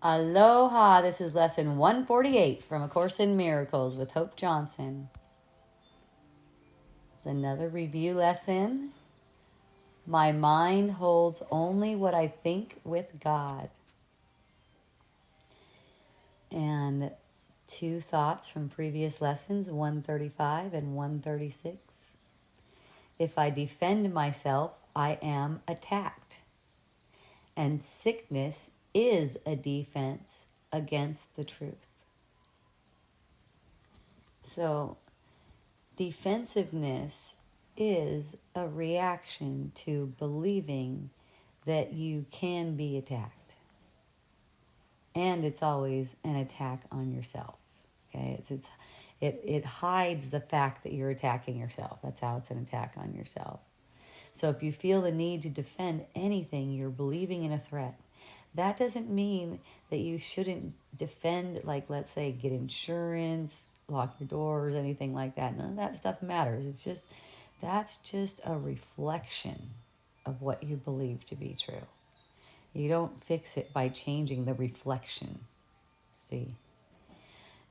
Aloha, this is lesson 148 from A Course in Miracles with Hope Johnson. It's another review lesson. My mind holds only what I think with God. And two thoughts from previous lessons, 135 and 136. If I defend myself, I am attacked. And sickness is a defense against the truth. So, defensiveness is a reaction to believing that you can be attacked. And it's always an attack on yourself. Okay, it hides the fact that you're attacking yourself. That's how it's an attack on yourself. So if you feel the need to defend anything, you're believing in a threat. That doesn't mean that you shouldn't defend, like, let's say, get insurance, lock your doors, anything like that. None of that stuff matters. That's just a reflection of what you believe to be true. You don't fix it by changing the reflection. See,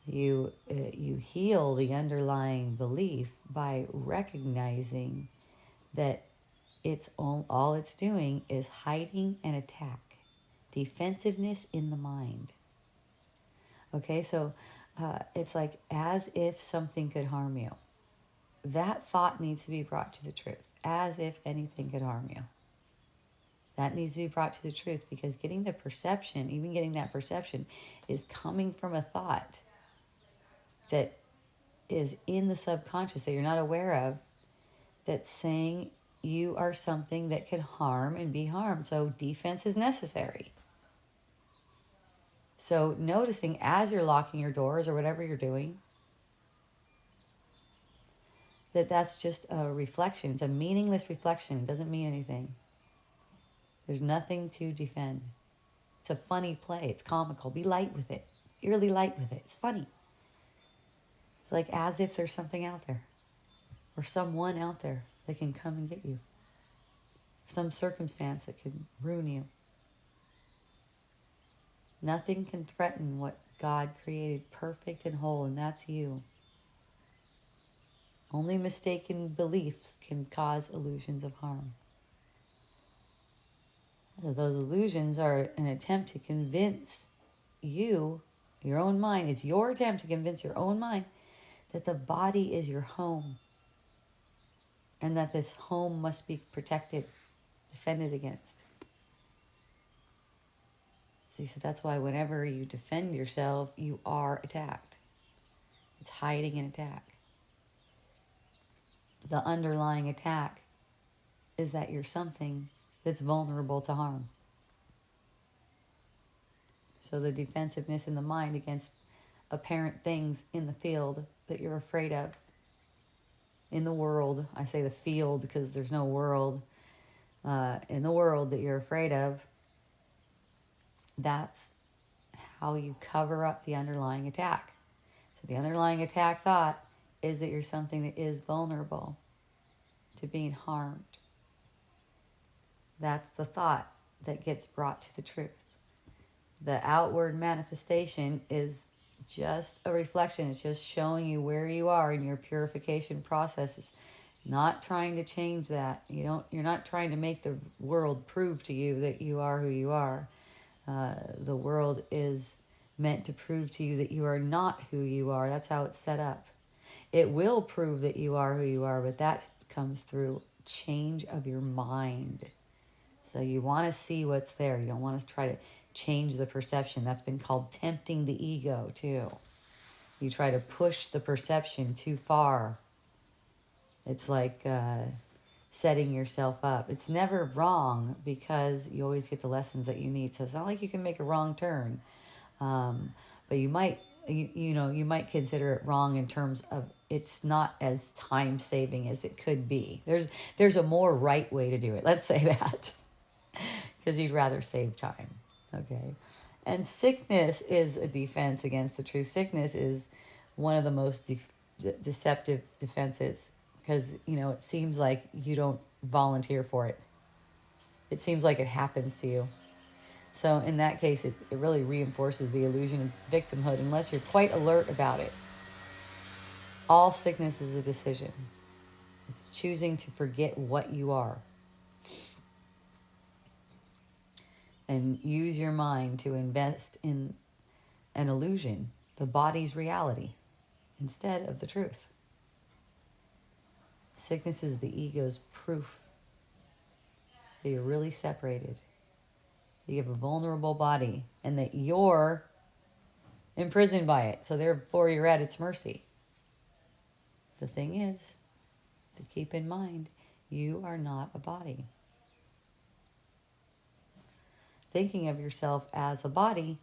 you heal the underlying belief by recognizing that all it's doing is hiding an attack, defensiveness in the mind. Okay, so it's like as if something could harm you. That thought needs to be brought to the truth, as if anything could harm you. That needs to be brought to the truth, because getting that perception is coming from a thought that is in the subconscious that you're not aware of, that's saying you are something that could harm and be harmed. So defense is necessary. So noticing as you're locking your doors or whatever you're doing, that's just a reflection. It's a meaningless reflection. It doesn't mean anything. There's nothing to defend. It's a funny play. It's comical. Be light with it. Eerily light with it. It's funny. It's like as if there's something out there or someone out there that can come and get you. Some circumstance that could ruin you. Nothing can threaten what God created perfect and whole, and that's you. Only mistaken beliefs can cause illusions of harm. So those illusions are an attempt to convince you, your own mind, it's your attempt to convince your own mind that the body is your home and that this home must be protected, defended against. See, so that's why whenever you defend yourself, you are attacked. It's hiding an attack. The underlying attack is that you're something that's vulnerable to harm. So the defensiveness in the mind against apparent things in the field that you're afraid of. In the world, I say the field because there's no world. In the world that you're afraid of, that's how you cover up the underlying attack. So the underlying attack thought is that you're something that is vulnerable to being harmed. That's the thought that gets brought to the truth. The outward manifestation is just a reflection. It's just showing you where you are in your purification processes. Not trying to change that. You're not trying to make the world prove to you that you are who you are. The world is meant to prove to you that you are not who you are. That's how it's set up. It will prove that you are who you are, but that comes through change of your mind. So you want to see what's there. You don't want to try to change the perception. That's been called tempting the ego too. You try to push the perception too far. It's like setting yourself up. It's never wrong because you always get the lessons that you need. So it's not like you can make a wrong turn. But you might, you might consider it wrong in terms of it's not as time saving as it could be. There's a more right way to do it. Let's say that. Because you'd rather save time. Okay. And sickness is a defense against the truth. Sickness is one of the most deceptive defenses because, it seems like you don't volunteer for it. It seems like it happens to you. So in that case, it really reinforces the illusion of victimhood unless you're quite alert about it. All sickness is a decision. It's choosing to forget what you are and use your mind to invest in an illusion, the body's reality, instead of the truth. Sickness is the ego's proof that you're really separated. You have a vulnerable body and that you're imprisoned by it. So therefore you're at its mercy. The thing is to keep in mind, you are not a body. Thinking of yourself as a body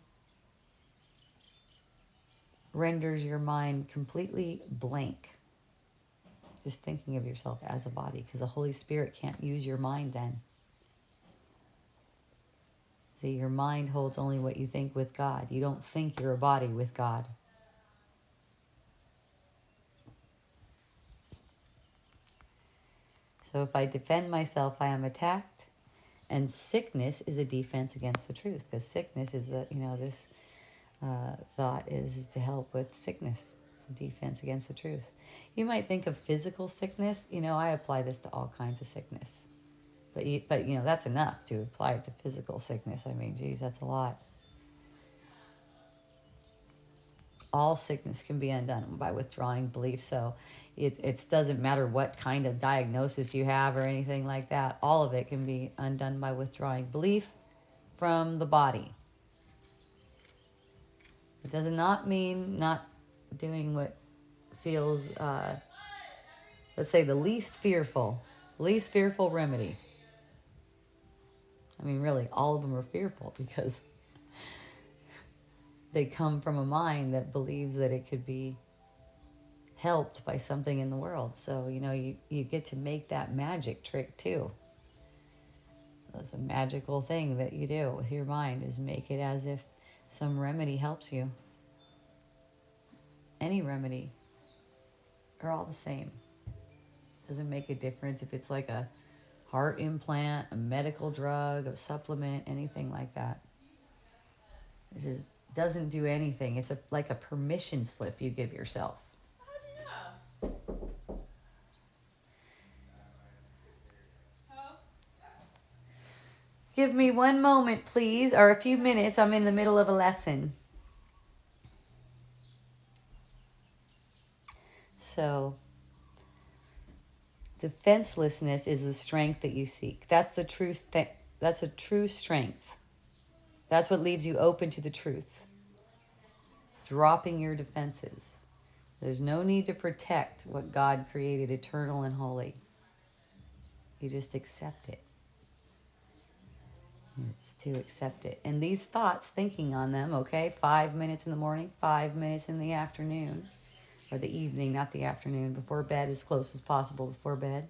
renders your mind completely blank. Just thinking of yourself as a body, because the Holy Spirit can't use your mind then. See, your mind holds only what you think with God. You don't think you're a body with God. So if I defend myself, I am attacked. And sickness is a defense against the truth. Because sickness is this thought is to help with sickness. It's a defense against the truth. You might think of physical sickness. I apply this to all kinds of sickness. But that's enough to apply it to physical sickness. I mean, geez, that's a lot. All sickness can be undone by withdrawing belief. So it doesn't matter what kind of diagnosis you have or anything like that. All of it can be undone by withdrawing belief from the body. It does not mean not doing what feels, let's say, the least fearful remedy. I mean, really, all of them are fearful because they come from a mind that believes that it could be helped by something in the world. So, you get to make that magic trick too. That's a magical thing that you do with your mind, is make it as if some remedy helps you. Any remedy are all the same. Doesn't make a difference if it's like a heart implant, a medical drug, a supplement, anything like that. It just doesn't do anything. It's like a permission slip you give yourself. Give me one moment, please, or a few minutes. I'm in the middle of a lesson. So, defenselessness is the strength that you seek. That's the truth. That's a true strength. That's what leaves you open to the truth. Dropping your defenses. There's no need to protect what God created eternal and holy. You just accept it. It's to accept it. And these thoughts, thinking on them, okay, 5 minutes in the morning, 5 minutes in the afternoon, or the evening, not the afternoon, before bed, as close as possible before bed.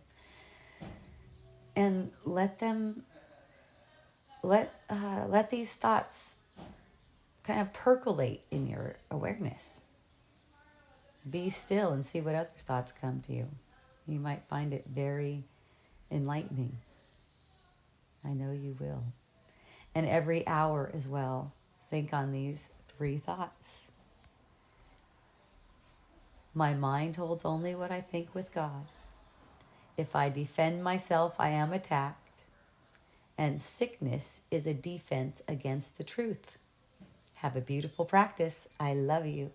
And let these thoughts kind of percolate in your awareness. Be still and see what other thoughts come to you. You might find it very enlightening. I know you will. And every hour as well, think on these 3 thoughts. My mind holds only what I think with God. If I defend myself, I am attacked. And sickness is a defense against the truth. Have a beautiful practice. I love you.